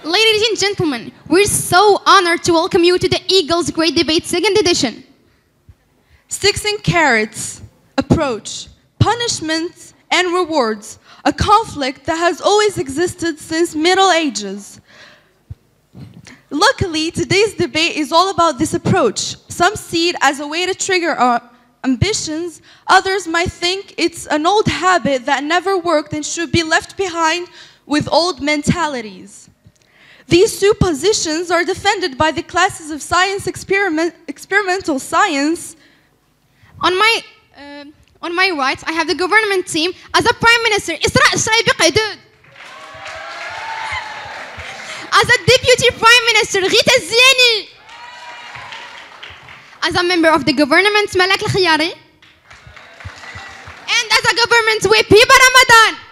Ladies and gentlemen, we're so honored to welcome you to the Eagles Great Debate 2nd edition. Sticks and carrots, approach, punishments and rewards, a conflict that has always existed since Middle Ages. Luckily, today's debate is all about this approach. Some see it as a way to trigger our ambitions, others might think it's an old habit that never worked and should be left behind with old mentalities. These two positions are defended by the classes of science, experimental science. On my right, I have the government team as a Prime Minister, Isra Shaibi Qaidud. As a Deputy Prime Minister, Rita Ziani. As a member of the government, Malak Al-Khiyari. And as a government whip, Hiba Ramadan.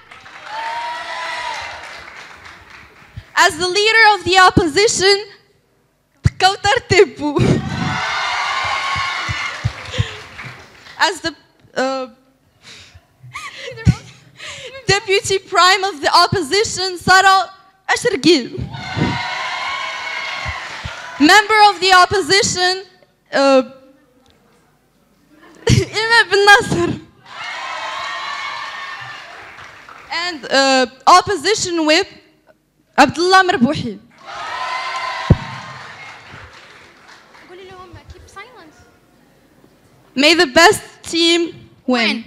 As the leader of the opposition, Kautar Tibu. As the Deputy Prime of the opposition, Sara Ashrgil. Member of the opposition, Imam bin Nasser. And opposition whip, Abdullah Marbuhi. Keep silence. May the best team win.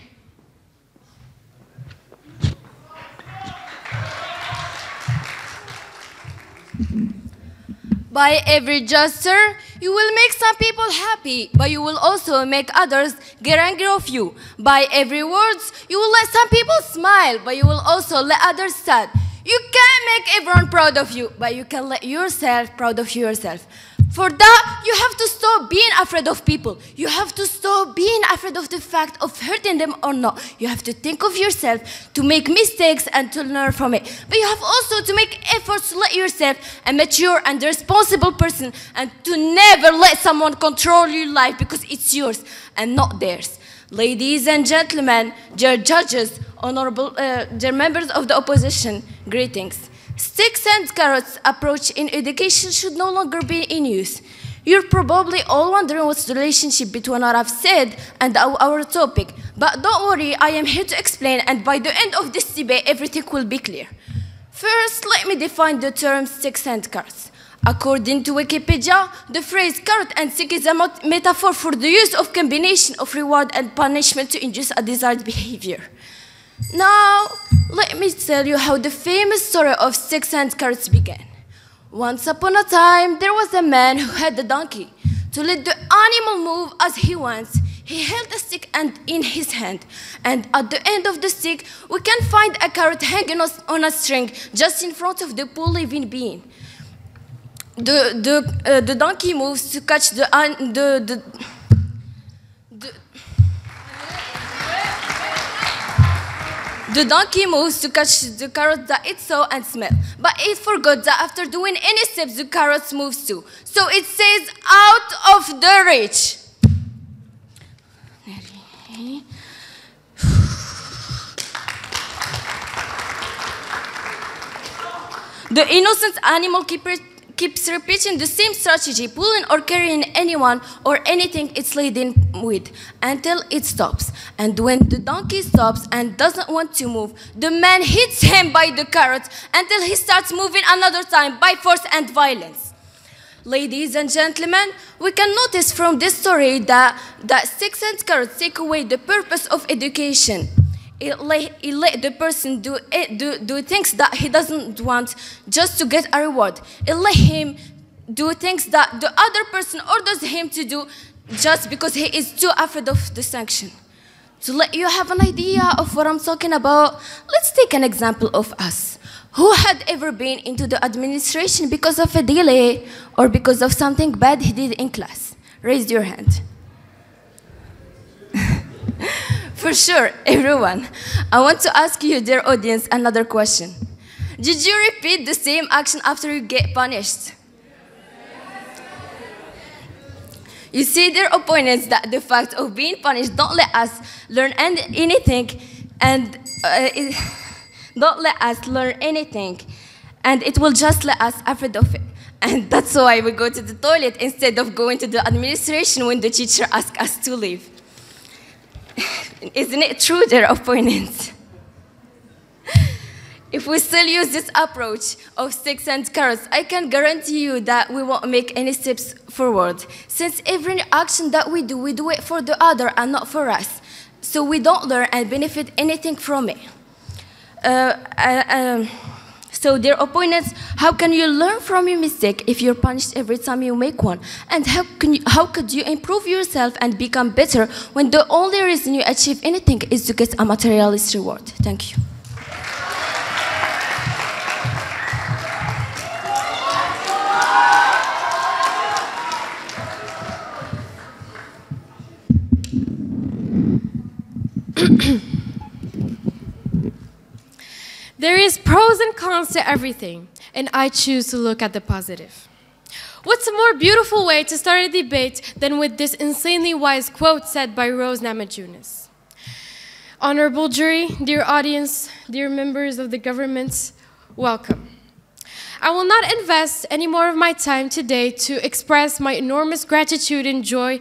By every gesture, you will make some people happy, but you will also make others get angry of you. By every words, you will let some people smile, but you will also let others sad. You can't make everyone proud of you, but you can let yourself proud of yourself. For that, you have to stop being afraid of people. You have to stop being afraid of the fact of hurting them or not. You have to think of yourself, to make mistakes and to learn from it. But you have also to make efforts to let yourself a mature and responsible person and to never let someone control your life because it's yours and not theirs. Ladies and gentlemen, dear judges, honorable, dear members of the opposition, greetings. Sticks and carrots approach in education should no longer be in use. You're probably all wondering what's the relationship between what I've said and our topic. But don't worry, I am here to explain, and by the end of this debate, everything will be clear. First, let me define the term sticks and carrots. According to Wikipedia, the phrase carrot and stick is a metaphor for the use of combination of reward and punishment to induce a desired behavior. Now, let me tell you how the famous story of sticks and carrots began. Once upon a time, there was a man who had a donkey. To let the animal move as he wants, he held a stick in his hand. And at the end of the stick, we can find a carrot hanging on a string just in front of the poor living being. The donkey moves to catch The donkey moves to catch the carrot that it saw and smelled, but it forgot that after doing any steps, the carrot moves too. So it says, out of the reach. The innocent animal keeps repeating the same strategy, pulling or carrying anyone or anything it's laden with until it stops. And when the donkey stops and doesn't want to move, the man hits him by the carrot until he starts moving another time by force and violence. Ladies and gentlemen, we can notice from this story that sticks and carrots take away the purpose of education. It let the person do things that he doesn't want just to get a reward. It let him do things that the other person orders him to do just because he is too afraid of the sanction. To let you have an idea of what I'm talking about, let's take an example of us. Who had ever been into the administration because of a delay or because of something bad he did in class? Raise your hand. For sure, everyone. I want to ask you, dear audience, another question. Did you repeat the same action after you get punished? You see, dear opponents, that the fact of being punished don't let us learn anything, and don't let us learn anything. and it will just let us afraid of it. And that's why we go to the toilet instead of going to the administration when the teacher asks us to leave. Isn't it true, dear opponents? If we still use this approach of sticks and carrots, I can guarantee you that we won't make any steps forward. Since every action that we do it for the other and not for us. So we don't learn and benefit anything from it. So dear opponents, how can you learn from your mistake if you're punished every time you make one? And how could you improve yourself and become better when the only reason you achieve anything is to get a materialist reward? Thank you. There is pros and cons to everything, and I choose to look at the positive. What's a more beautiful way to start a debate than with this insanely wise quote said by Rose Namajunas? Honorable jury, dear audience, dear members of the government, welcome. I will not invest any more of my time today to express my enormous gratitude and joy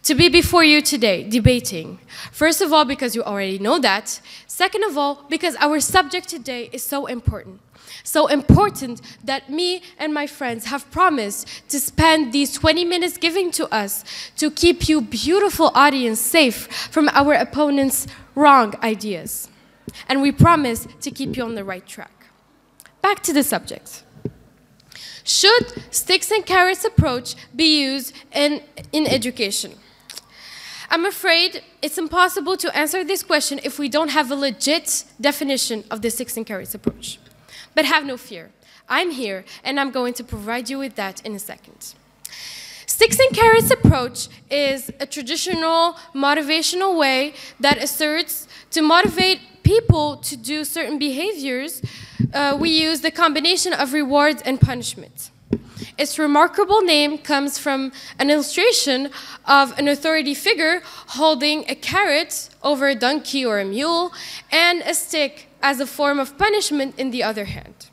to be before you today, debating. First of all, because you already know that. Second of all, because our subject today is so important. So important that me and my friends have promised to spend these 20 minutes given to us to keep you, beautiful audience, safe from our opponents' wrong ideas. And we promise to keep you on the right track. Back to the subject. Should sticks and carrots approach be used in education? I'm afraid it's impossible to answer this question if we don't have a legit definition of the sticks and carrots approach. But have no fear. I'm here, and I'm going to provide you with that in a second. Sticks and carrots approach is a traditional motivational way that asserts to motivate people to do certain behaviors. We use the combination of rewards and punishment. Its remarkable name comes from an illustration of an authority figure holding a carrot over a donkey or a mule and a stick as a form of punishment in the other hand.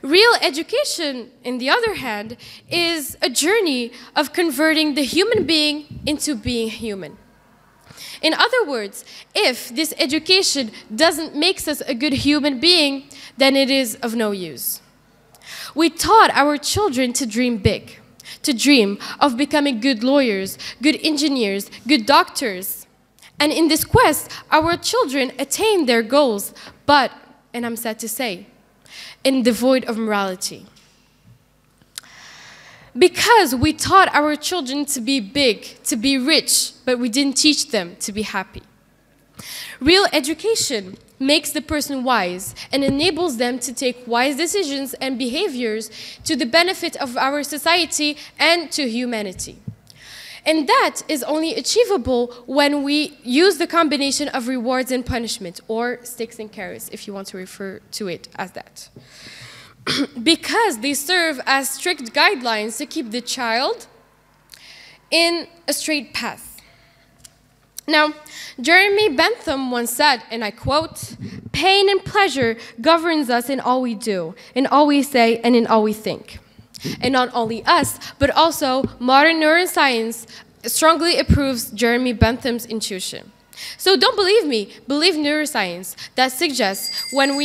Real education, in the other hand, is a journey of converting the human being into being human. In other words, if this education doesn't make us a good human being, then it is of no use. We taught our children to dream big, to dream of becoming good lawyers, good engineers, good doctors. And in this quest, our children attain their goals, but, and I'm sad to say, devoid of morality. Because we taught our children to be big, to be rich, but we didn't teach them to be happy. Real education makes the person wise and enables them to take wise decisions and behaviors to the benefit of our society and to humanity. And that is only achievable when we use the combination of rewards and punishment, or sticks and carrots, if you want to refer to it as that. Because they serve as strict guidelines to keep the child in a straight path. Now, Jeremy Bentham once said, and I quote, "Pain and pleasure governs us in all we do, in all we say, and in all we think." And not only us, but also modern neuroscience strongly approves Jeremy Bentham's intuition. So don't believe me, believe neuroscience that suggests when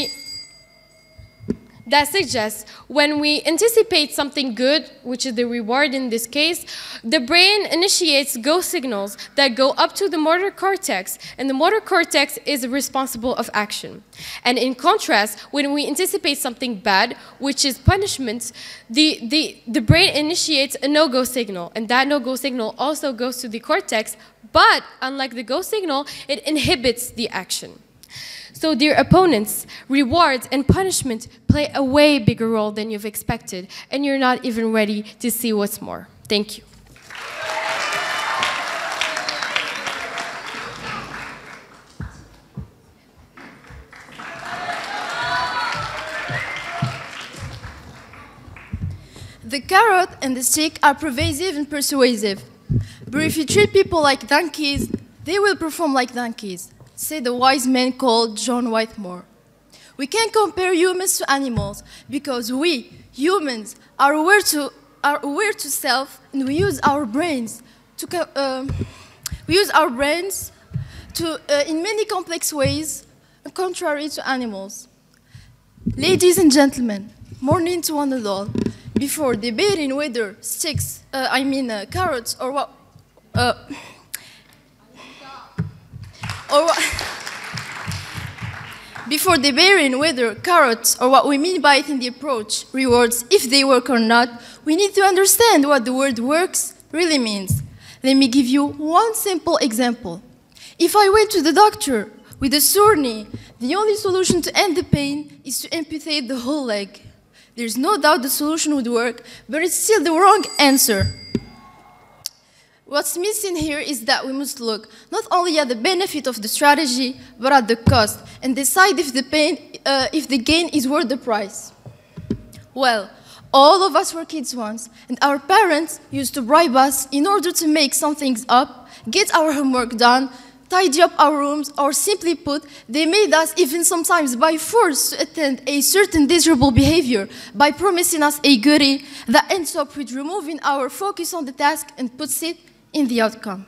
we anticipate something good, which is the reward in this case, the brain initiates go signals that go up to the motor cortex, and the motor cortex is responsible of action. And in contrast, when we anticipate something bad, which is punishment, the brain initiates a no-go signal, and that no-go signal also goes to the cortex, but unlike the go signal, it inhibits the action. So, dear opponents, rewards and punishment play a way bigger role than you've expected, and you're not even ready to see what's more. Thank you. The carrot and the stick are pervasive and persuasive. But if you treat people like donkeys, they will perform like donkeys, said the wise man called John Whitmore. We can't compare humans to animals because we, humans, are aware to self, and we use our brains in many complex ways, contrary to animals. Ladies and gentlemen, morning to one and all. Before debating whether carrots or what, before debating whether carrots or what we mean by it in the approach, rewards, if they work or not, we need to understand what the word works really means. Let me give you one simple example. If I went to the doctor with a sore knee, the only solution to end the pain is to amputate the whole leg. There's no doubt the solution would work, but it's still the wrong answer. What's missing here is that we must look not only at the benefit of the strategy, but at the cost, and decide if the gain is worth the price. Well, all of us were kids once, and our parents used to bribe us in order to make some things up, get our homework done, tidy up our rooms, or simply put, they made us, even sometimes by force, to attend a certain desirable behavior by promising us a goodie that ends up with removing our focus on the task and puts it in the outcome.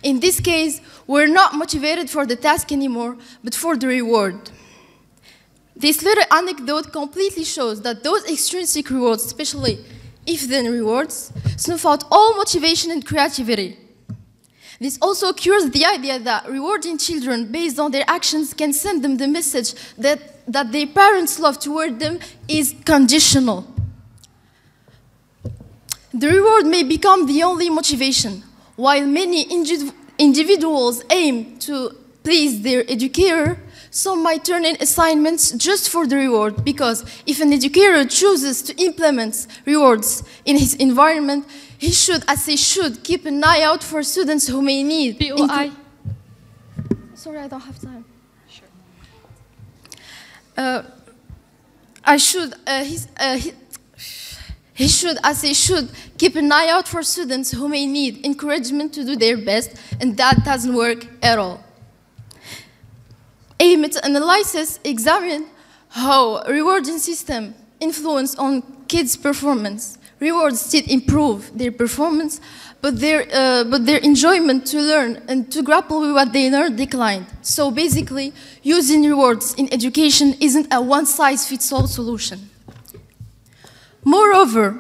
In this case, we're not motivated for the task anymore, but for the reward. This little anecdote completely shows that those extrinsic rewards, especially if-then rewards, snuff out all motivation and creativity. This also cures the idea that rewarding children based on their actions can send them the message that their parents' love toward them is conditional. The reward may become the only motivation. While many individuals aim to please their educator, some might turn in assignments just for the reward, because if an educator chooses to implement rewards in his environment, he should, as he should, keep an eye out for students who may need... BOI. Sorry, I don't have time. Sure. He should, as he should, keep an eye out for students who may need encouragement to do their best, and that doesn't work at all. A meta-analysis examined how rewarding system influence on kids' performance. Rewards did improve their performance, but their enjoyment to learn and to grapple with what they learned declined. So basically, using rewards in education isn't a one-size-fits-all solution. Moreover,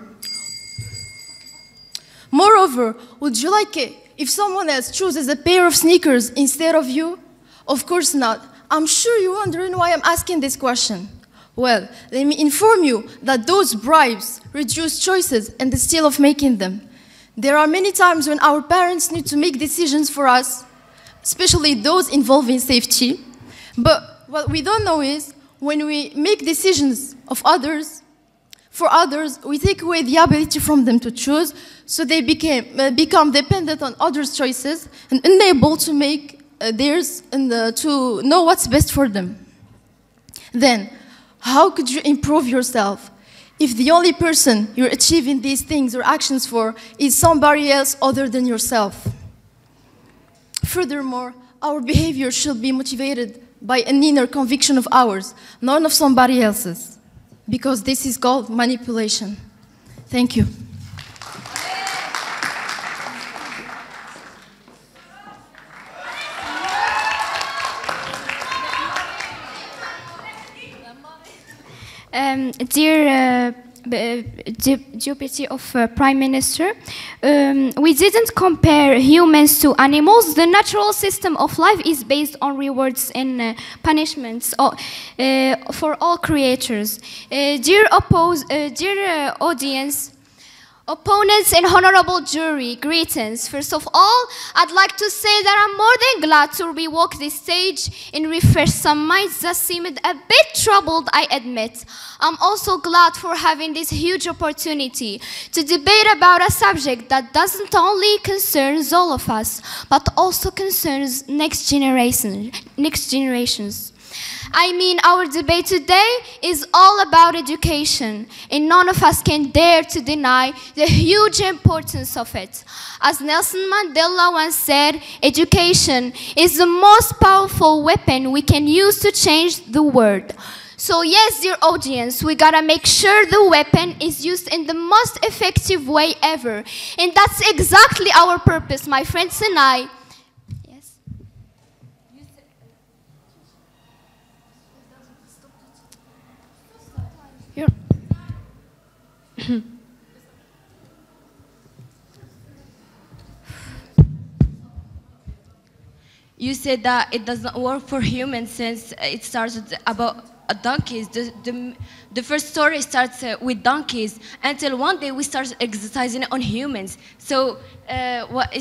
would you like it if someone else chooses a pair of sneakers instead of you? Of course not. I'm sure you're wondering why I'm asking this question. Well, let me inform you that those bribes reduce choices and the skill of making them. There are many times when our parents need to make decisions for us, especially those involving safety. But what we don't know is when we make decisions for others, we take away the ability from them to choose, so they become dependent on others' choices and unable to make theirs and to know what's best for them. Then, how could you improve yourself if the only person you're achieving these things or actions for is somebody else other than yourself? Furthermore, our behavior should be motivated by an inner conviction of ours, not of somebody else's, because this is called manipulation. Thank you. Dear Deputy of Prime Minister, we didn't compare humans to animals. The natural system of life is based on rewards and punishments for all creatures. Dear audience, opponents and honorable jury, greetings. First of all, I'd like to say that I'm more than glad to rewalk this stage and refresh some minds that seemed a bit troubled, I admit. I'm also glad for having this huge opportunity to debate about a subject that doesn't only concern all of us, but also concerns next generations. I mean, our debate today is all about education, and none of us can dare to deny the huge importance of it. As Nelson Mandela once said, education is the most powerful weapon we can use to change the world. So yes, dear audience, we gotta make sure the weapon is used in the most effective way ever. And that's exactly our purpose, my friends and I. Yes. You said that it doesn't work for humans since it started about donkeys. The first story starts with donkeys until one day we start exercising on humans. So what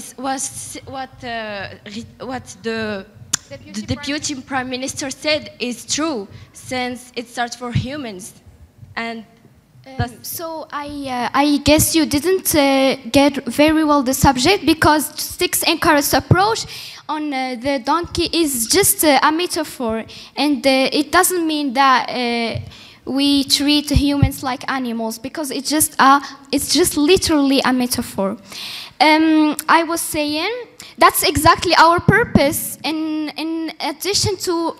the deputy prime minister said is true since it starts for humans, and So I guess you didn't get very well the subject, because sticks and carrots approach on the donkey is just a metaphor, and it doesn't mean that we treat humans like animals, because it's just literally a metaphor. I was saying that's exactly our purpose, in addition to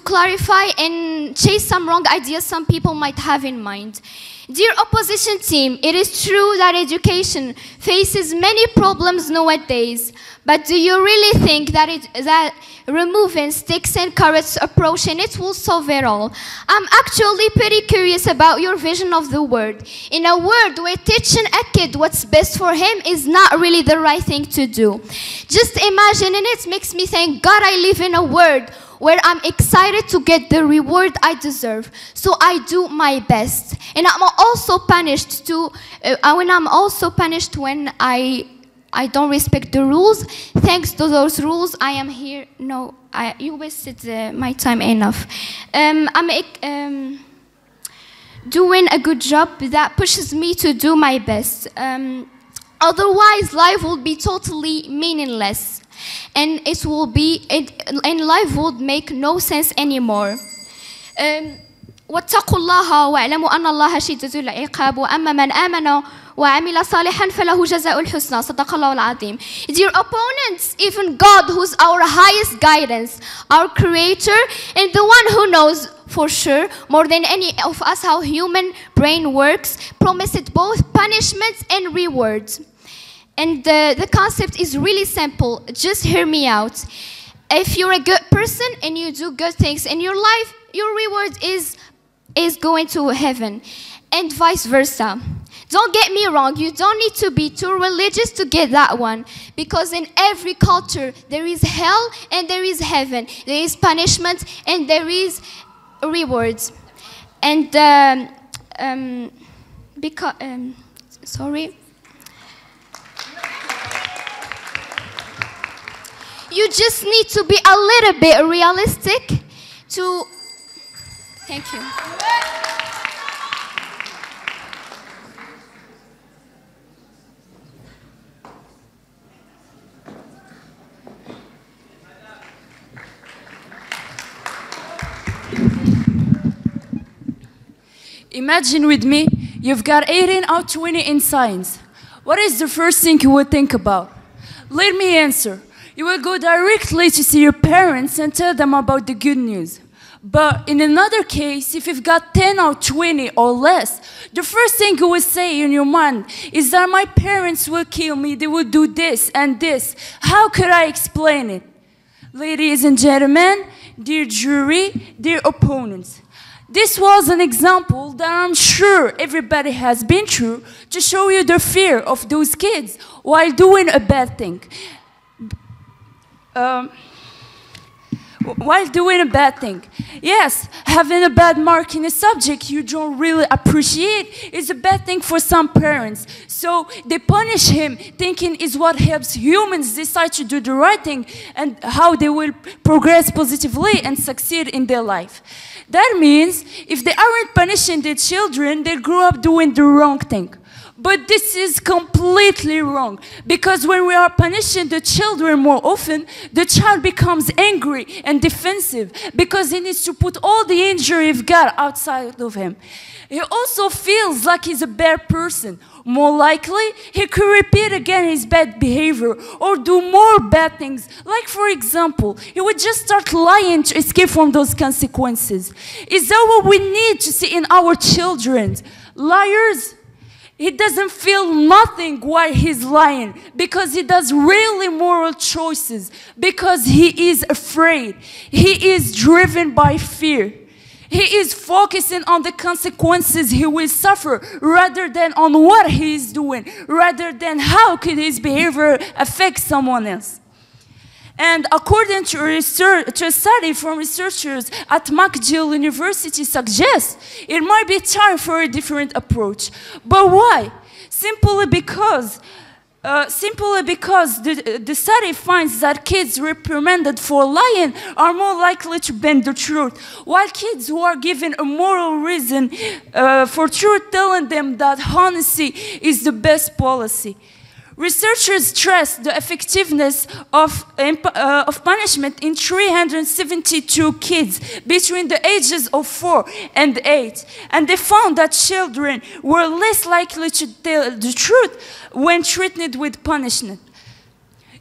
clarify and chase some wrong ideas some people might have in mind. Dear opposition team, it is true that education faces many problems nowadays, but do you really think that removing sticks and carrots approach in it will solve it all? I'm actually pretty curious about your vision of the world. In a world where teaching a kid what's best for him is not really the right thing to do. Just imagining it makes me think, God, I live in a world where I'm excited to get the reward I deserve. So I do my best. And I'm also punished when I don't respect the rules. Thanks to those rules, I am here. No, you wasted my time enough. I'm doing a good job that pushes me to do my best. Otherwise, life will be totally meaningless. And life would make no sense anymore. واتقوا الله واعلموا أن الله شديد العقاب وأما من آمن وعمل صالحا فله جزاء الحسنى صدق الله العظيم. Dear opponents, even God, who's our highest guidance, our creator, and the one who knows for sure more than any of us how human brain works, promised both punishments and rewards. And the concept is really simple. Just hear me out. If you're a good person and you do good things in your life, your reward is going to heaven, and vice versa. Don't get me wrong, you don't need to be too religious to get that one, because in every culture there is hell and there is heaven, there is punishment and there is rewards. And you just need to be a little bit realistic to... Thank you. Imagine with me, you've got 18 out of 20 in science. What is the first thing you would think about? Let me answer. You will go directly to see your parents and tell them about the good news. But in another case, if you've got 10 out of 20 or less, the first thing you will say in your mind is that my parents will kill me, they will do this and this. How could I explain it? Ladies and gentlemen, dear jury, dear opponents, this was an example that I'm sure everybody has been through to show you the fear of those kids while doing a bad thing. While doing a bad thing. Yes, having a bad mark in a subject you don't really appreciate is a bad thing for some parents. So they punish him, thinking is what helps humans decide to do the right thing and how they will progress positively and succeed in their life. That means if they aren't punishing their children, they grow up doing the wrong thing. But this is completely wrong, because when we are punishing the children more often, the child becomes angry and defensive because he needs to put all the injury he's got outside of him. He also feels like he's a bad person. More likely, he could repeat again his bad behavior or do more bad things. Like, for example, he would just start lying to escape from those consequences. Is that what we need to see in our children? Liars? He doesn't feel nothing while he's lying because he does really moral choices, because he is afraid. He is driven by fear. He is focusing on the consequences he will suffer rather than on what he is doing, rather than how could his behavior affect someone else. And according to a study from researchers at McGill University suggests it might be time for a different approach. But why? Simply because the study finds that kids reprimanded for lying are more likely to bend the truth, while kids who are given a moral reason for truth, telling them that honesty is the best policy. Researchers stress the effectiveness of punishment in 372 kids between the ages of 4 and 8, and they found that children were less likely to tell the truth when threatened with punishment.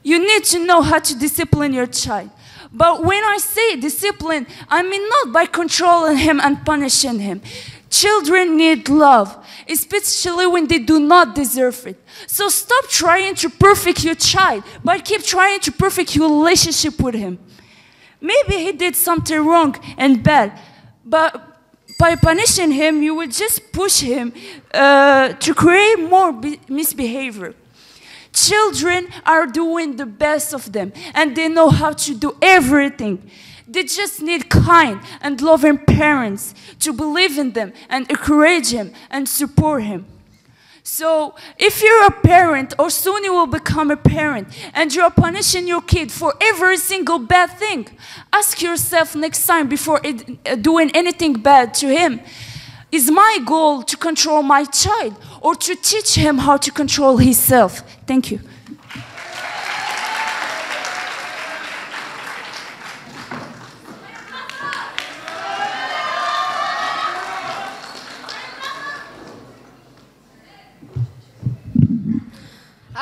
You need to know how to discipline your child. But when I say discipline, I mean not by controlling him and punishing him. Children need love, especially when they do not deserve it. So stop trying to perfect your child, but keep trying to perfect your relationship with him. Maybe he did something wrong and bad, but by punishing him, you will just push him to create more misbehavior. Children are doing the best of them, and they know how to do everything. They just need kind and loving parents to believe in them and encourage him and support him. So if you're a parent, or soon you will become a parent, and you're punishing your kid for every single bad thing, ask yourself next time before doing anything bad to him, is my goal to control my child or to teach him how to control himself? Thank you.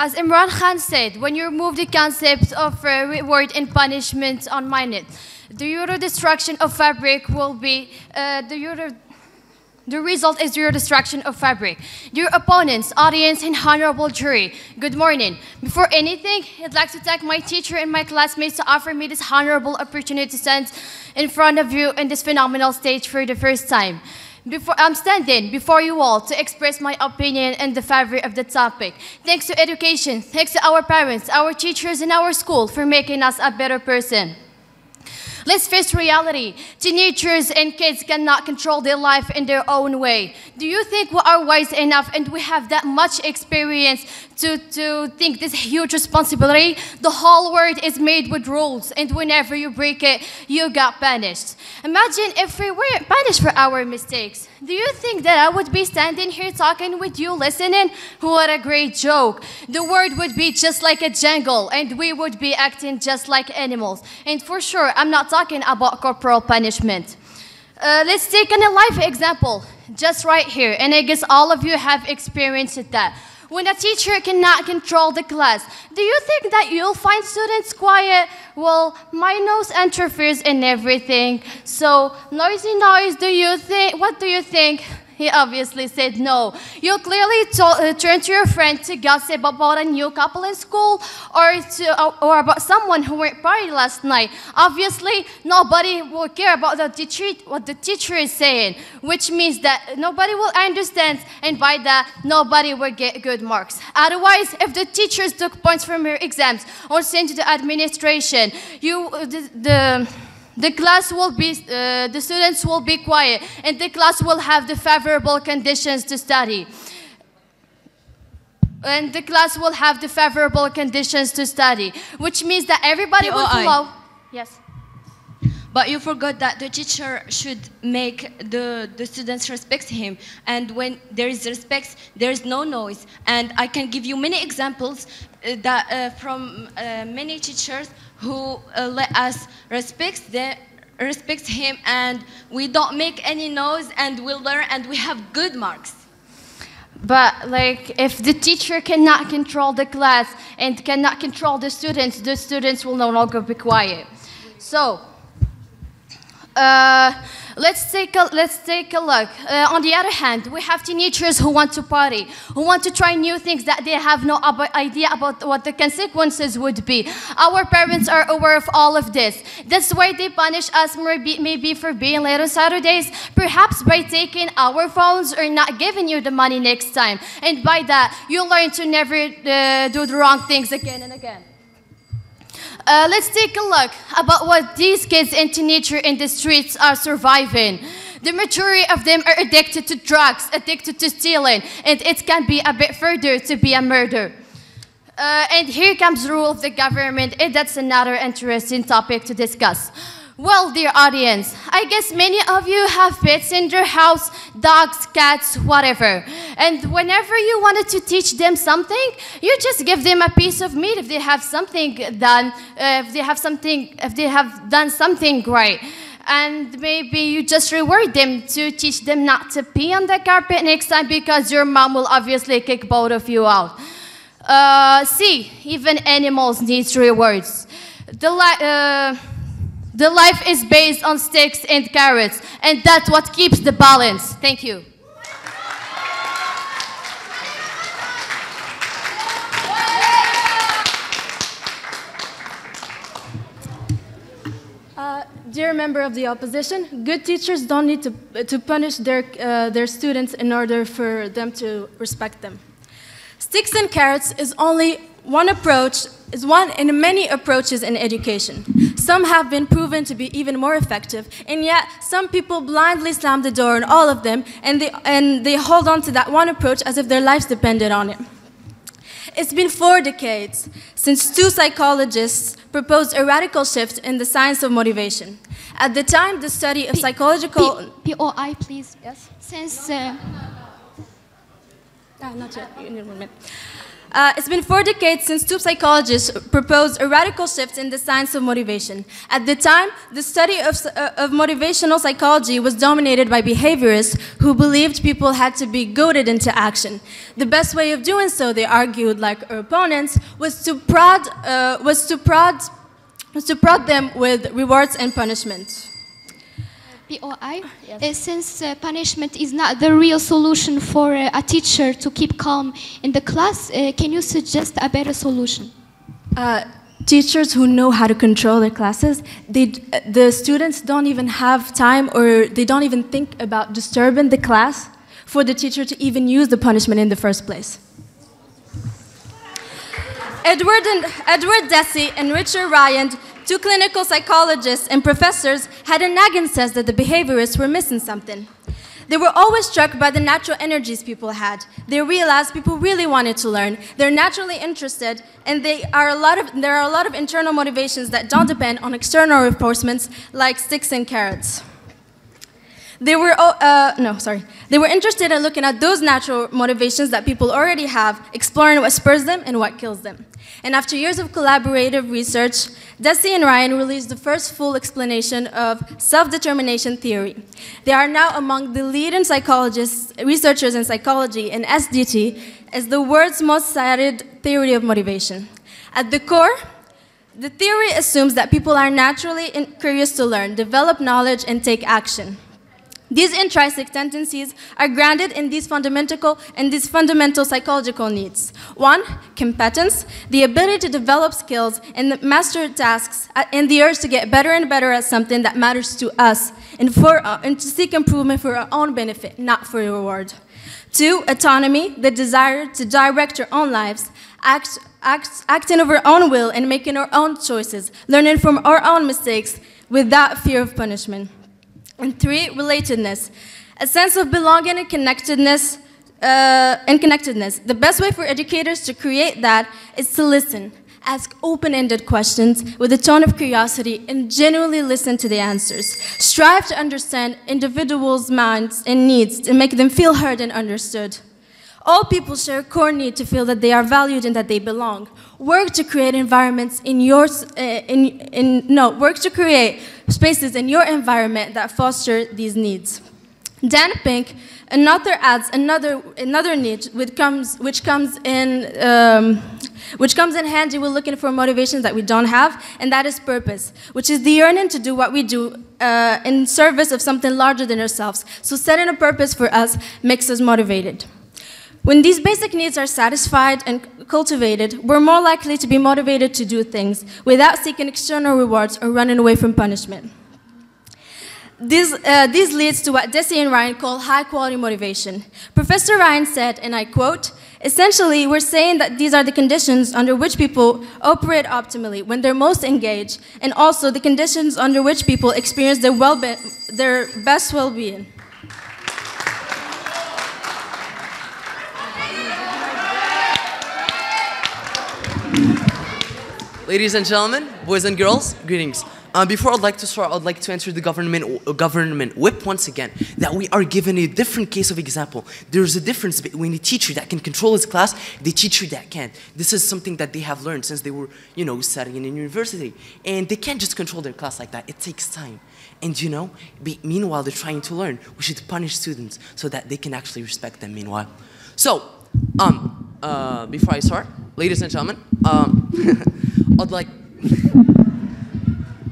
As Imran Khan said, when you remove the concept of reward and punishment on minute, the Euro destruction of fabric will be the result is your destruction of fabric. Dear opponents, audience, and honorable jury, good morning. Before anything, I'd like to thank my teacher and my classmates to offer me this honorable opportunity to stand in front of you in this phenomenal stage for the first time. I'm standing before you all to express my opinion in the favor of the topic. Thanks to education, thanks to our parents, our teachers, and our school for making us a better person. Let's face reality. Teenagers and kids cannot control their life in their own way. Do you think we are wise enough and we have that much experience to think this huge responsibility? The whole world is made with rules, and whenever you break it, you got punished. Imagine if we were punished for our mistakes. Do you think that I would be standing here talking with you, listening? What a great joke. The world would be just like a jungle, and we would be acting just like animals. And for sure, I'm not talking about corporal punishment. Let's take a life example, just right here, and I guess all of you have experienced that. When a teacher cannot control the class, do you think that you'll find students quiet? Well, my nose interferes in everything. So, noisy noise, what do you think? He obviously said no. You clearly turn to your friend to gossip about a new couple in school or about someone who went party last night. Obviously, nobody will care about what the teacher is saying, which means that nobody will understand, and by that, nobody will get good marks. Otherwise, if the teachers took points from your exams or sent to the administration, the class will be, the students will be quiet, and the class will have the favorable conditions to study. And the class will have the favorable conditions to study, which means that everybody will follow. Yes. But you forgot that the teacher should make the students respect him. And when there is respect, there is no noise. And I can give you many examples from many teachers who let us respect him, and we don't make any noise, and we learn, and we have good marks. But like, if the teacher cannot control the class and cannot control the students will no longer be quiet. So, let's take a look. On the other hand, we have teenagers who want to party, who want to try new things that they have no idea about what the consequences would be. Our parents are aware of all of this. That's why they punish us maybe for being late on Saturdays, perhaps by taking our phones or not giving you the money next time. And by that, you learn to never do the wrong things again and again. Let's take a look about what these kids and teenagers in the streets are surviving. The majority of them are addicted to drugs, addicted to stealing, and it can be a bit further to be a murder. And here comes the role of the government, and that's another interesting topic to discuss. Well, dear audience, I guess many of you have pets in your house, dogs, cats, whatever. And whenever you wanted to teach them something, you just give them a piece of meat if they have something done, if they have done something great. And maybe you just reward them to teach them not to pee on the carpet next time, because your mom will obviously kick both of you out. See, even animals need rewards. The life is based on sticks and carrots, and that's what keeps the balance. Thank you. Dear member of the opposition, good teachers don't need to punish their students in order for them to respect them. Sticks and carrots is only one approach, is one in many approaches in education. Some have been proven to be even more effective, and yet some people blindly slam the door on all of them, and they hold on to that one approach as if their lives depended on it. It's been 4 decades since 2 psychologists proposed a radical shift in the science of motivation. At the time, the study of psychological... POI, please. Yes? Since... not yet. You need 1 minute. It's been 4 decades since 2 psychologists proposed a radical shift in the science of motivation. At the time, the study of motivational psychology was dominated by behaviorists who believed people had to be goaded into action. The best way of doing so, they argued, like our opponents, was to prod them with rewards and punishment. POI, yes. Since punishment is not the real solution for a teacher to keep calm in the class, can you suggest a better solution? Teachers who know how to control their classes, the students don't even have time, or they don't even think about disturbing the class for the teacher to even use the punishment in the first place. Edward Deci and Richard Ryan, 2 clinical psychologists and professors, had a nagging sense that the behaviorists were missing something. They were always struck by the natural energies people had. They realized people really wanted to learn. They're naturally interested, and there are a lot of internal motivations that don't depend on external reinforcements like sticks and carrots. They were interested in looking at those natural motivations that people already have, exploring what spurs them and what kills them. And after years of collaborative research, Deci and Ryan released the first full explanation of self-determination theory. They are now among the leading researchers in psychology, and SDT is the world's most cited theory of motivation. At the core, the theory assumes that people are naturally curious to learn, develop knowledge, and take action. These intrinsic tendencies are grounded in these fundamental psychological needs. 1, competence, the ability to develop skills and master tasks, and the urge to get better and better at something that matters to us, and to seek improvement for our own benefit, not for a reward. 2, autonomy, the desire to direct our own lives, acting of our own will and making our own choices, learning from our own mistakes without fear of punishment. And 3, relatedness, a sense of belonging and connectedness. The best way for educators to create that is to listen. ask open-ended questions with a tone of curiosity, and genuinely listen to the answers. Strive to understand individuals' minds and needs and make them feel heard and understood. All people share a core need to feel that they are valued and that they belong. Work to create environments work to create spaces in your environment that foster these needs. Dan Pink, another adds another need which comes in handy when looking for motivations that we don't have, and that is purpose, which is the yearning to do what we do in service of something larger than ourselves. So setting a purpose for us makes us motivated. When these basic needs are satisfied and cultivated, we're more likely to be motivated to do things without seeking external rewards or running away from punishment. This leads to what Deci and Ryan call high-quality motivation. Professor Ryan said, and I quote, "Essentially, we're saying that these are the conditions under which people operate optimally when they're most engaged, and also the conditions under which people experience their best well-being." Ladies and gentlemen, boys and girls, greetings. Before I'd like to start, I'd like to answer the government whip once again, that we are given a different case of example. There's a difference between a teacher that can control his class, the teacher that can't. This is something that they have learned since they were, studying in university. And they can't just control their class like that. It takes time. And meanwhile, they're trying to learn. We should punish students so that they can actually respect them meanwhile. So, before I start, ladies and gentlemen,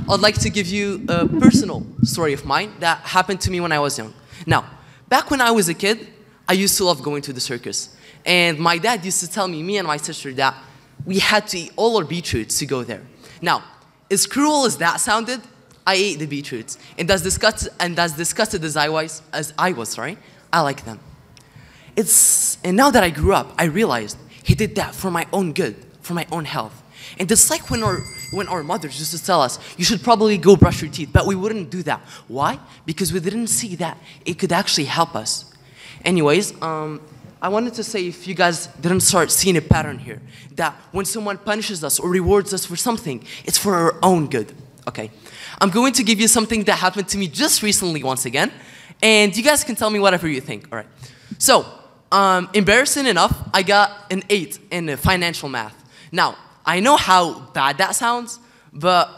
I'd like to give you a personal story of mine that happened to me when I was young. Now, back when I was a kid, I used to love going to the circus. And my dad used to tell me and my sister, that we had to eat all our beetroots to go there. Now, as cruel as that sounded, I ate the beetroots. And as disgusted as I was, I like them. And now that I grew up, I realized he did that for my own good, for my own health. And it's like when our mothers used to tell us, you should probably go brush your teeth, but we wouldn't do that. Why? Because we didn't see that it could actually help us. Anyways, I wanted to say, if you guys didn't start seeing a pattern here, that when someone punishes us or rewards us for something, it's for our own good, okay? I'm going to give you something that happened to me just recently once again, and you guys can tell me whatever you think, all right? So, embarrassing enough, I got an 8 in financial math. Now, I know how bad that sounds, but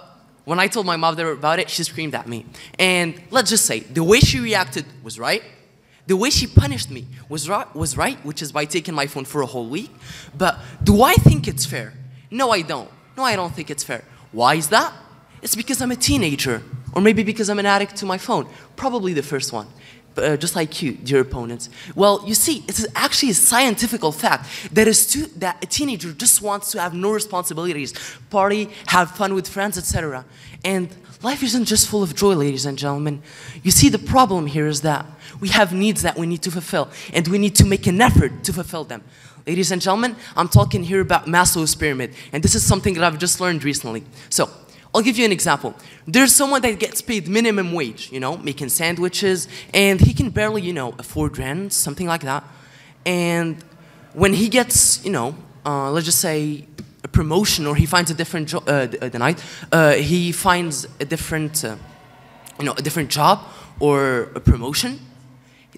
when I told my mother about it, she screamed at me. And let's just say, the way she reacted was right. The way she punished me was right, which is by taking my phone for a whole week. But do I think it's fair? No, I don't. No, I don't think it's fair. Why is that? It's because I'm a teenager, or maybe because I'm an addict to my phone. Probably the first one. Just like you, dear opponents. Well, you see, it's actually a scientific fact that a teenager just wants to have no responsibilities, party, have fun with friends, etc. And life isn't just full of joy, ladies and gentlemen. You see, the problem here is that we have needs that we need to fulfill, and we need to make an effort to fulfill them. Ladies and gentlemen, I'm talking here about Maslow's pyramid, and this is something that I've just learned recently. So, I'll give you an example. There's someone that gets paid minimum wage, making sandwiches, and he can barely, afford rent, something like that. And when he gets, let's just say a promotion, or he finds a different job, he finds a different, a different job or a promotion,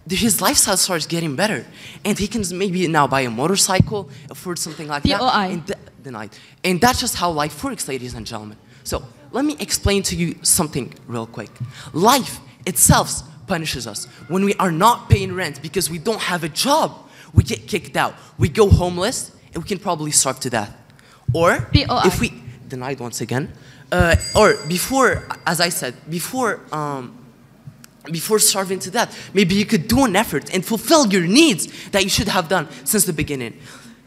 his lifestyle starts getting better, and he can maybe now buy a motorcycle, afford something like that. And that's just how life works, ladies and gentlemen. So, let me explain to you something real quick. Life itself punishes us. When we are not paying rent because we don't have a job, we get kicked out. We go homeless, and we can probably starve to death. Or, if we, denied once again, or before, as I said, before starving to death, maybe you could do an effort and fulfill your needs that you should have done since the beginning.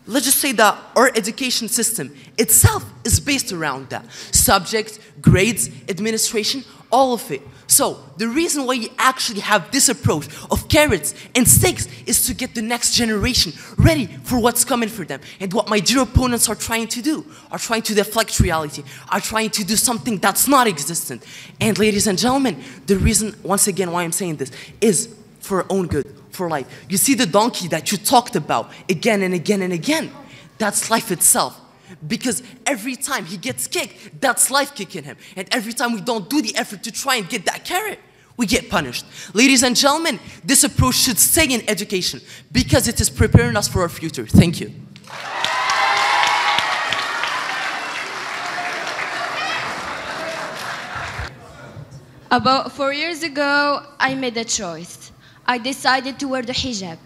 Let's just say that our education system itself is based around that. Subjects, grades, administration, all of it. So, the reason why you actually have this approach of carrots and sticks is to get the next generation ready for what's coming for them. And what my dear opponents are trying to do, are trying to deflect reality, are trying to do something that's not existent. And ladies and gentlemen, the reason, once again, why I'm saying this is for our own good, for life. You see the donkey that you talked about again and again and again? That's life itself. Because every time he gets kicked, that's life kicking him. And every time we don't do the effort to try and get that carrot, we get punished. Ladies and gentlemen, this approach should stay in education because it is preparing us for our future. Thank you. About 4 years ago, I made a choice. I decided to wear the hijab.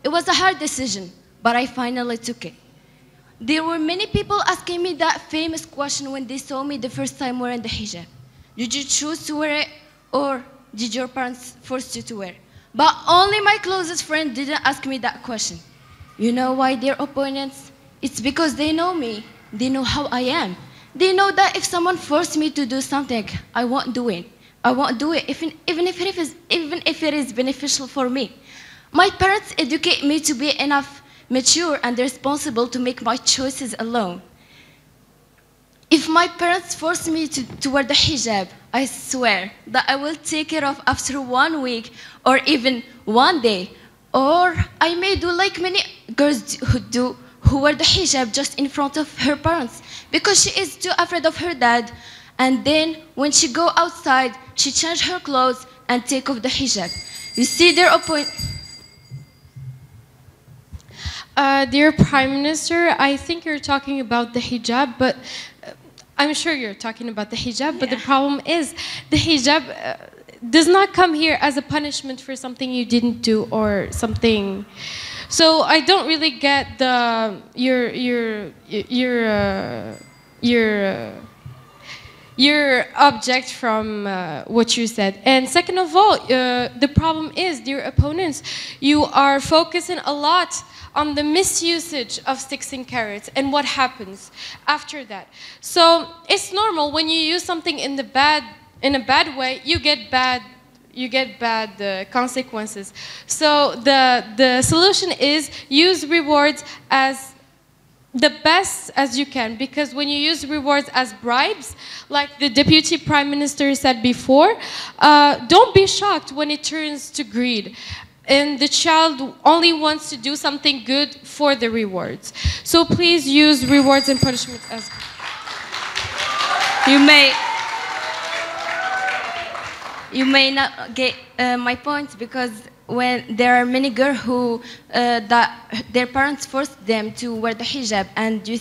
It was a hard decision, but I finally took it. There were many people asking me that famous question when they saw me the first time wearing the hijab. Did you choose to wear it, or did your parents force you to wear? But only my closest friend didn't ask me that question. You know why they're opponents? It's because they know me. They know how I am. They know that if someone forced me to do something, I won't do it. I won't do it even if it is beneficial for me. My parents educate me to be enough mature and responsible to make my choices alone. If my parents force me to wear the hijab, I swear that I will take it off after 1 week or even 1 day. Or I may do like many girls who wear the hijab just in front of her parents because she is too afraid of her dad. And then when she go outside, she change her clothes and take off the hijab. You see their opponent. Dear Prime Minister, I think you're talking about the hijab, but I'm sure you're talking about the hijab, but the problem is the hijab does not come here as a punishment for something you didn't do or something. So I don't really get your object from what you said. And second of all, the problem is, dear opponents, you are focusing a lot on the misusage of sticks and carrots and what happens after that. So it's normal when you use something in a bad way, you get bad consequences. So the solution is use rewards as the best as you can, because when you use rewards as bribes, like the Deputy Prime Minister said before, don't be shocked when it turns to greed. And the child only wants to do something good for the rewards. So please use rewards and punishment as You may not get my point, because when there are many girls who that their parents forced them to wear the hijab, and you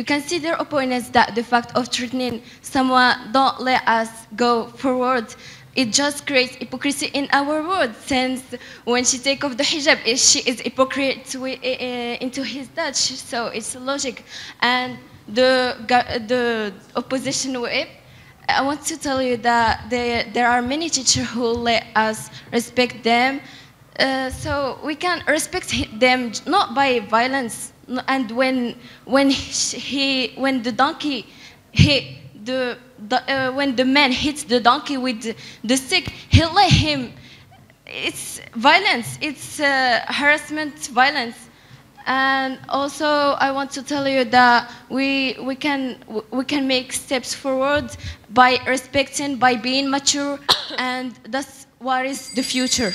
can see their opponents that the fact of threatening someone, don't let us go forward, it just creates hypocrisy in our world, since when she take off the hijab, she is hypocrite into his dad, so it's logic. And the opposition whip, I want to tell you that there are many teachers who let us respect them, so we can respect them not by violence. And when the donkey hit when the man hits the donkey with the stick, he let him. It's violence. It's harassment violence. And also, I want to tell you that we can make steps forward by respecting, by being mature, and that's what is the future.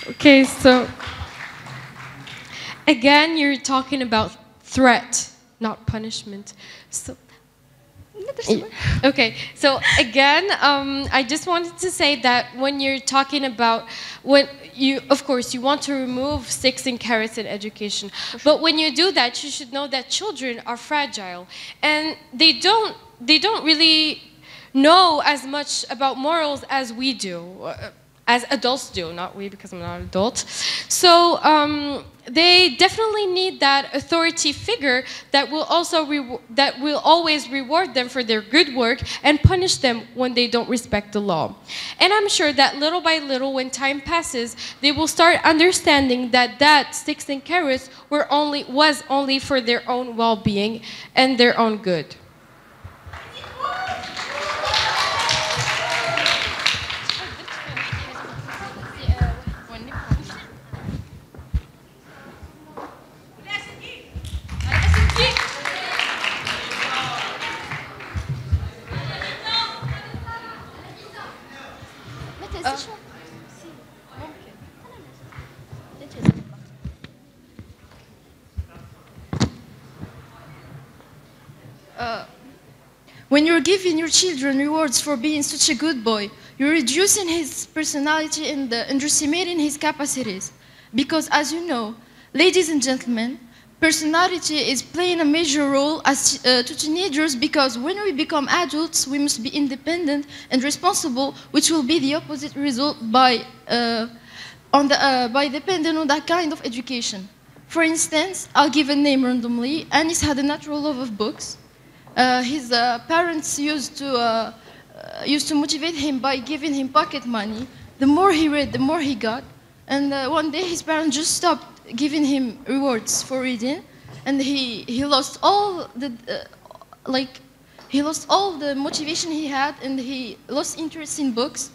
Okay, so again, you're talking about threat, not punishment. So. Okay, so again, I just wanted to say that when you're talking about, of course, you want to remove sticks and carrots in education, but when you do that, you should know that children are fragile, and they don't really know as much about morals as we do, as adults do, not we, because I'm not an adult. So they definitely need that authority figure that will always reward them for their good work and punish them when they don't respect the law. And I'm sure that little by little, when time passes, they will start understanding that sticks and carrots was only for their own well-being and their own good. you're giving your children rewards for being such a good boy, you're reducing his personality and underestimating his capacities. Because as you know, ladies and gentlemen, personality is playing a major role as to teenagers, because when we become adults, we must be independent and responsible, which will be the opposite result by depending on that kind of education. For instance, I'll give a name randomly. Anis had a natural love of books. His parents used to motivate him by giving him pocket money. The more he read, the more he got. And one day his parents just stopped giving him rewards for reading, and he lost all the he lost all the motivation he had, and he lost interest in books.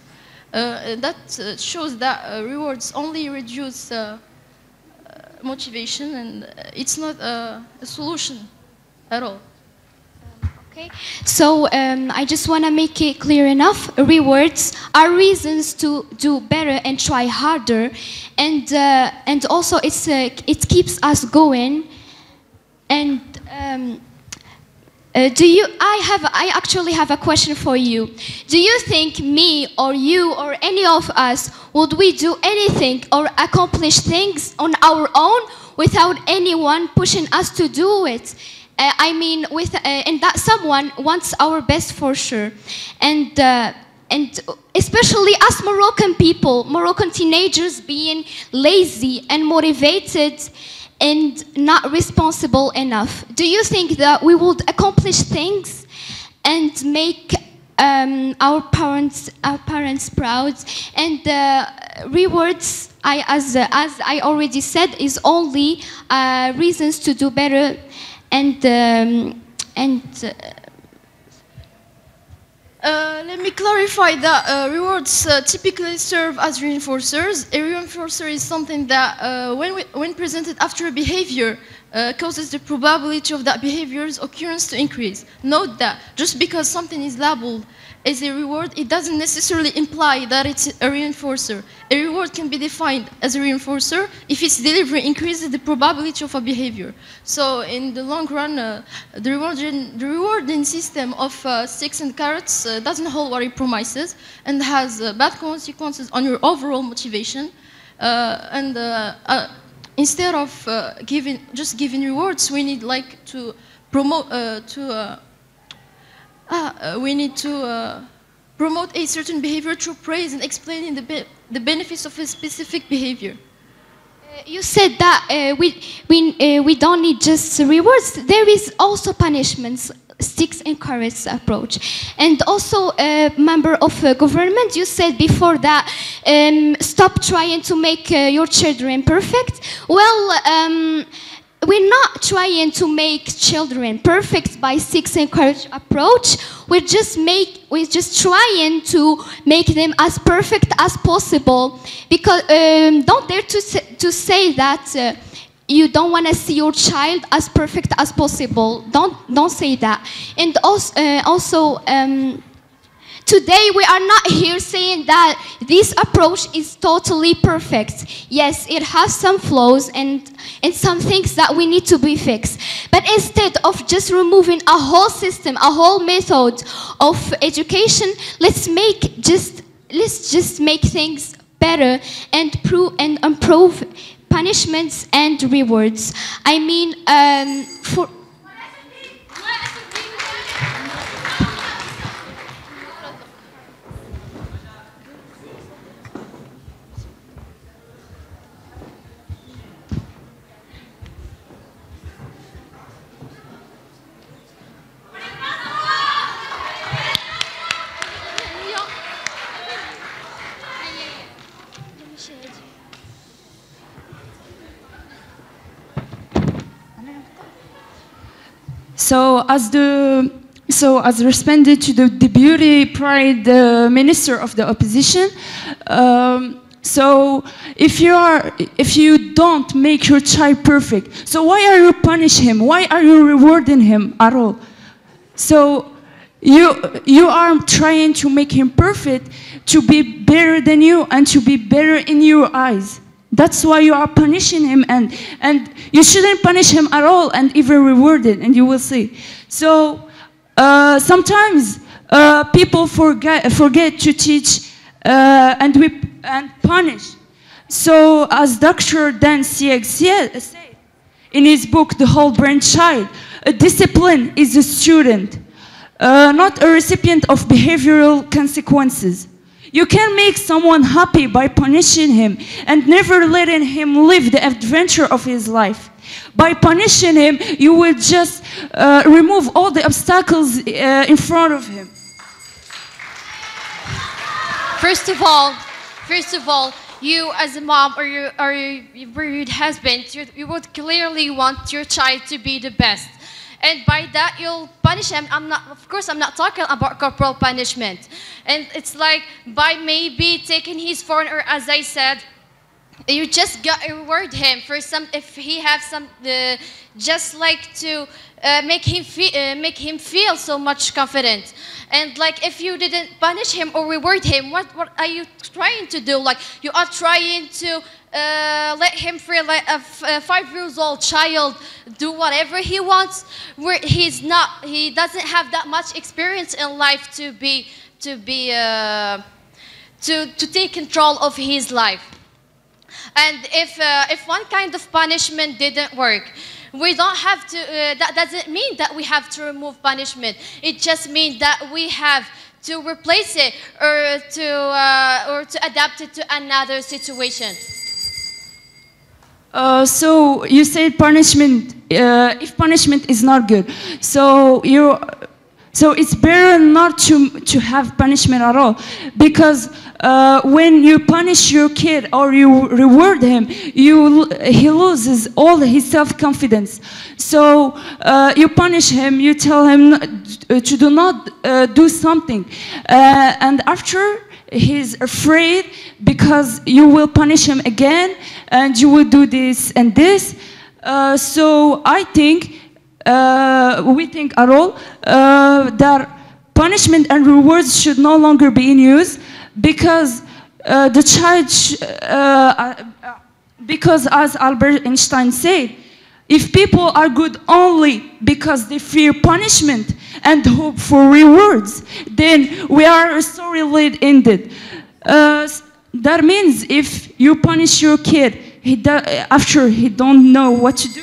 That shows that rewards only reduce motivation, and it's not a solution at all. Okay, so I just want to make it clear enough. Rewards are reasons to do better and try harder, and also it keeps us going. And I actually have a question for you. Do you think me or you or any of us would we do anything or accomplish things on our own without anyone pushing us to do it? I mean, and that someone wants our best for sure, and especially us Moroccan people, Moroccan teenagers being lazy and motivated and not responsible enough. Do you think that we would accomplish things and make our parents proud? And rewards, as I already said, is only reasons to do better. Let me clarify that rewards typically serve as reinforcers. A reinforcer is something that, when presented after a behavior, causes the probability of that behavior's occurrence to increase. Note that just because something is labeled as a reward, it doesn't necessarily imply that it's a reinforcer. A reward can be defined as a reinforcer if its delivery increases the probability of a behavior. So in the long run, the rewarding system of sticks and carrots doesn't hold what it promises and has bad consequences on your overall motivation. Instead of just giving rewards, we need to promote promote a certain behavior through praise and explaining the benefits of a specific behavior. You said that we don't need just rewards. There is also punishments, sticks and carrots approach. And also, member of government, you said before that stop trying to make your children perfect. Well, we're not trying to make children perfect by sticks and carrots approach. We're just trying to make them as perfect as possible. Because don't dare to say that you don't want to see your child as perfect as possible. Don't say that. And also today we are not here saying that this approach is totally perfect. Yes, it has some flaws and some things that we need to be fixed. But instead of just removing a whole system, a whole method of education, let's just make things better and improve punishments and rewards. I mean, for So as responded to the deputy pride minister of the opposition, so if you don't make your child perfect, so why are you punishing him? Why are you rewarding him at all? So you are trying to make him perfect to be better than you and to be better in your eyes. That's why you are punishing him, and you shouldn't punish him at all and even reward it, and you will see. So Sometimes people forget to teach and punish. So, as Dr. Dan Sieg said in his book, The Whole Brain Child, a discipline is a student, not a recipient of behavioral consequences. You can make someone happy by punishing him and never letting him live the adventure of his life. By punishing him, you will just remove all the obstacles in front of him. First of all, you as a mom or your husband, you would clearly want your child to be the best. And by that, you'll punish him. Of course, I'm not talking about corporal punishment. And it's like by maybe taking his phone, or as I said, you just got to reward him for some, if he has some, just like to make him feel so much confident. And like if you didn't punish him or reward him, what are you trying to do? Like you are trying to let him feel like a 5-year-old child do whatever he wants, where he doesn't have that much experience in life to take control of his life. And if one kind of punishment didn't work, we don't have to, that doesn't mean that we have to remove punishment. It just means that we have to replace it or to adapt it to another situation. So you said punishment, if punishment is not good. So it's better not to have punishment at all, because when you punish your kid or you reward him, he loses all his self-confidence. So you punish him, you tell him to do not do something, and after he's afraid because you will punish him again and you will do this and this. So I think we think at all that punishment and rewards should no longer be in use, because the child, because as Albert Einstein said, if people are good only because they fear punishment and hope for rewards, then we are a story ended. That means if you punish your kid after he don't know what to do.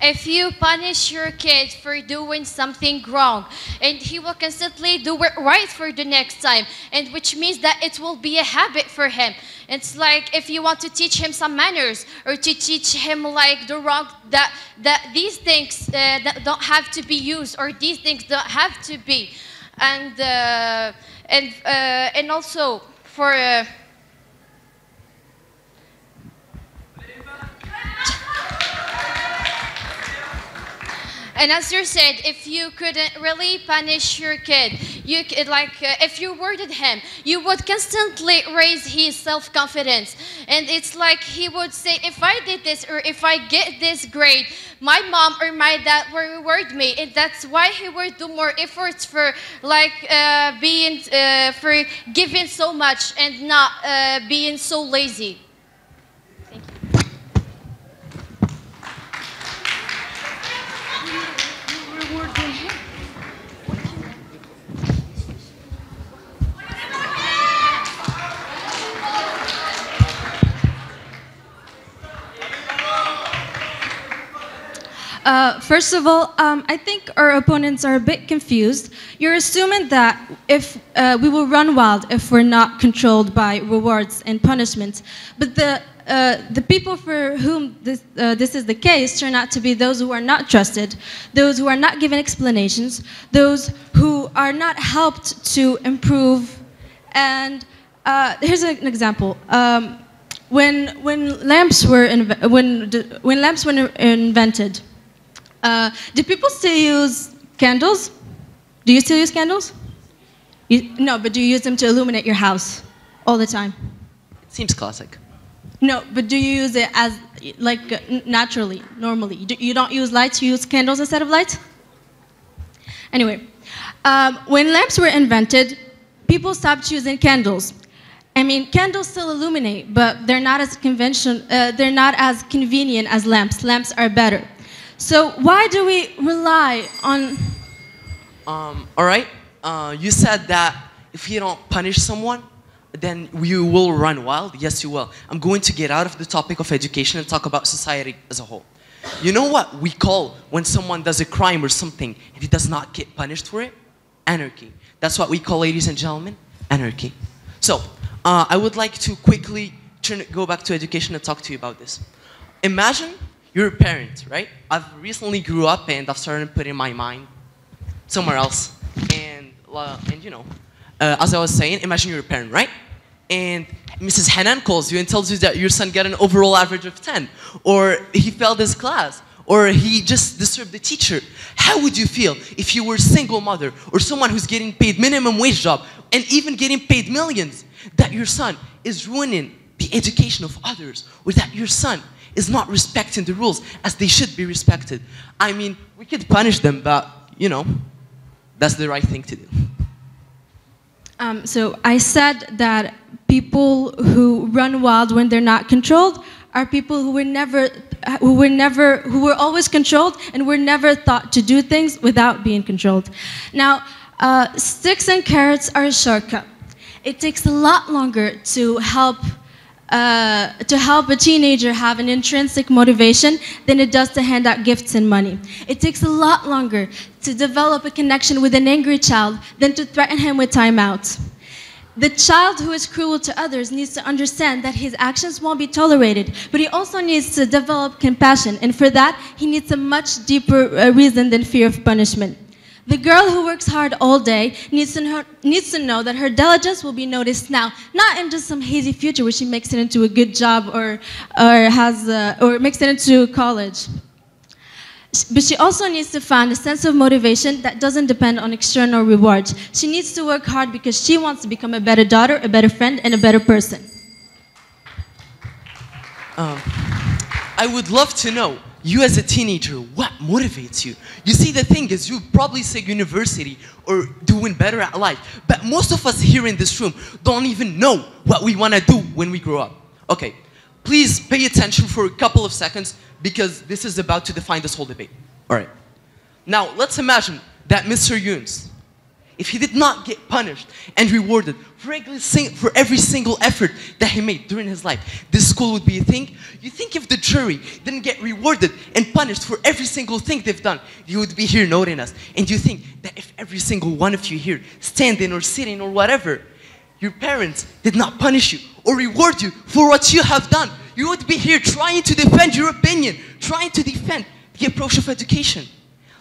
If you punish your kid for doing something wrong, and he will constantly do it right for the next time, and which means that it will be a habit for him. It's like if you want to teach him some manners, or to teach him like the wrong, that these things that don't have to be used, or these things don't have to be, and also for. And as you said, if you couldn't really punish your kid, you could, if you rewarded him, you would constantly raise his self-confidence. And it's like he would say, if I did this or if I get this grade, my mom or my dad will reward me. And that's why he would do more efforts for for giving so much and not being so lazy. Thank you. First of all, I think our opponents are a bit confused. You're assuming that if we will run wild if we're not controlled by rewards and punishments. But the people for whom this is the case turn out to be those who are not trusted, those who are not given explanations, those who are not helped to improve. And here's an example. When lamps were invented, do people still use candles? Do you still use candles? No, but do you use them to illuminate your house all the time? It seems classic. No, but do you use it as, naturally, normally? You don't use lights, you use candles instead of lights? Anyway, when lamps were invented, people stopped using candles. I mean, candles still illuminate, but they're not as convenient as lamps. Lamps are better. So why do we rely on... All right. You said that if you don't punish someone, then you will run wild. Yes, you will. I'm going to get out of the topic of education and talk about society as a whole. You know what we call when someone does a crime or something and he does not get punished for it? Anarchy. That's what we call, ladies and gentlemen, anarchy. So, I would like to quickly go back to education and talk to you about this. Imagine you're a parent, right? I've recently grew up and I've started putting my mind somewhere else. And you know, as I was saying, imagine you're a parent, right? And Mrs. Hanan calls you and tells you that your son got an overall average of 10, or he failed his class, or he just disturbed the teacher. How would you feel if you were a single mother or someone who's getting paid minimum wage job and even getting paid millions, that your son is ruining the education of others, or that your son is not respecting the rules as they should be respected? I mean, we could punish them, but, you know, that's the right thing to do. So I said that people who run wild when they're not controlled are people who were always controlled and were never thought to do things without being controlled. Now, sticks and carrots are a shortcut. It takes a lot longer to help a teenager have an intrinsic motivation than it does to hand out gifts and money. It takes a lot longer to develop a connection with an angry child than to threaten him with timeout. The child who is cruel to others needs to understand that his actions won't be tolerated, but he also needs to develop compassion, and for that, he needs a much deeper reason than fear of punishment. The girl who works hard all day needs to know that her diligence will be noticed now, not in just some hazy future where she makes it into a good job or makes it into college. But she also needs to find a sense of motivation that doesn't depend on external rewards. She needs to work hard because she wants to become a better daughter, a better friend, and a better person. I would love to know, you as a teenager, what motivates you? You see, the thing is, you probably say university or doing better at life, but most of us here in this room don't even know what we want to do when we grow up. Okay, please pay attention for a couple of seconds because this is about to define this whole debate. All right. Now, let's imagine that Mr. Younes, if he did not get punished and rewarded for every single effort that he made during his life, this school would be a thing. You think if the jury didn't get rewarded and punished for every single thing they've done, you would be here noting us. And you think that if every single one of you here, standing or sitting or whatever, your parents did not punish you or reward you for what you have done, you would be here trying to defend your opinion, trying to defend the approach of education.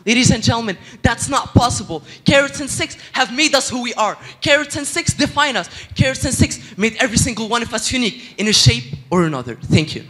Ladies and gentlemen, that's not possible. Carrots and sticks have made us who we are. Carrots and sticks define us. Carrots and sticks made every single one of us unique in a shape or another. Thank you.